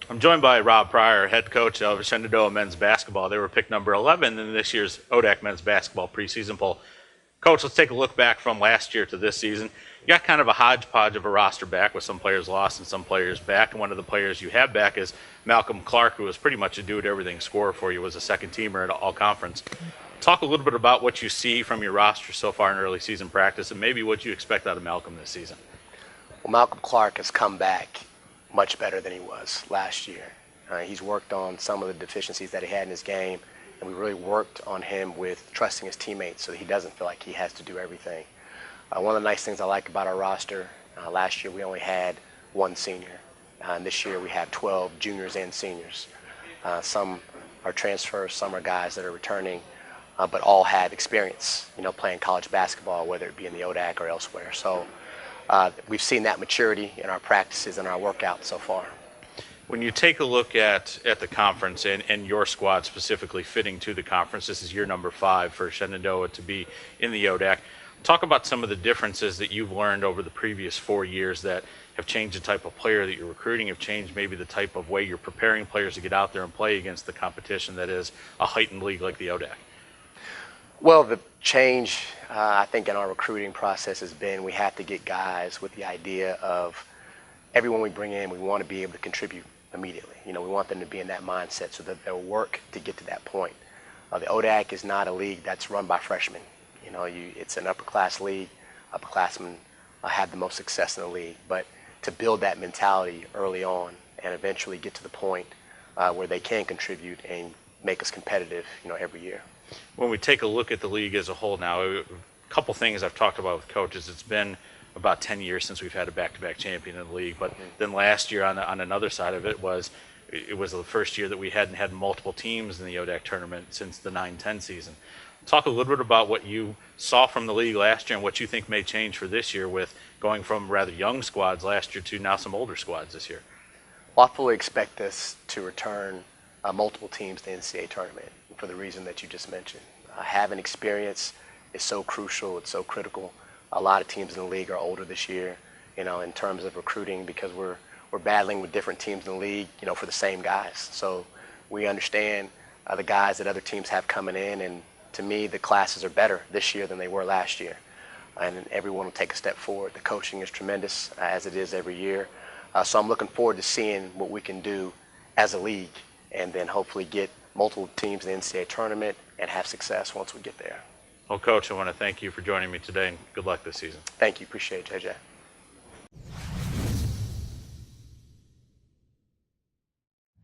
I'm joined by Rob Pryor, head coach of Shenandoah men's basketball. They were picked number 11 in this year's ODAC men's basketball preseason poll. Coach, let's take a look back from last year to this season. You got kind of a hodgepodge of a roster back with some players lost and some players back. And one of the players you have back is Malcolm Clark, who was pretty much a do-it-everything scorer for you, was a second teamer at all-conference. Talk a little bit about what you see from your roster so far in early season practice and maybe what you expect out of Malcolm this season. Well, Malcolm Clark has come back much better than he was last year. He's worked on some of the deficiencies that he had in his game, and we really worked on him with trusting his teammates so that he doesn't feel like he has to do everything. One of the nice things I like about our roster, last year we only had one senior, and this year we have 12 juniors and seniors. Some are transfers, some are guys that are returning, but all have experience, playing college basketball, whether it be in the ODAC or elsewhere. So we've seen that maturity in our practices and our workouts so far. When you take a look at the conference and your squad specifically fitting to the conference, this is year number 5 for Shenandoah to be in the ODAC. Talk about some of the differences that you've learned over the previous 4 years that have changed the type of player that you're recruiting, have changed maybe the type of way you're preparing players to get out there and play against the competition that is a heightened league like the ODAC. Well, the change, I think, in our recruiting process has been we have to get guys with the idea of everyone we bring in, we want to be able to contribute immediately. We want them to be in that mindset so that they'll work to get to that point. The ODAC is not a league that's run by freshmen. It's an upper-class league. Upperclassmen have the most success in the league. But to build that mentality early on and eventually get to the point where they can contribute and make us competitive, every year. When we take a look at the league as a whole now, a couple things I've talked about with coaches. It's been about 10 years since we've had a back-to-back champion in the league. But then last year on another side of it was the first year that we hadn't had multiple teams in the ODAC tournament since the 9-10 season. Talk a little bit about what you saw from the league last year and what you think may change for this year with going from rather young squads last year to now some older squads this year. Well, I fully expect us to return multiple teams to the NCAA tournament for the reason that you just mentioned. Having experience is so crucial, it's so critical. A lot of teams in the league are older this year, in terms of recruiting because we're battling with different teams in the league, for the same guys. So we understand the guys that other teams have coming in, and to me, the classes are better this year than they were last year. And everyone will take a step forward. The coaching is tremendous, as it is every year. So I'm looking forward to seeing what we can do as a league and then hopefully get multiple teams in the NCAA tournament and have success once we get there. Well, Coach, I want to thank you for joining me today and good luck this season. Thank you. Appreciate it, JJ.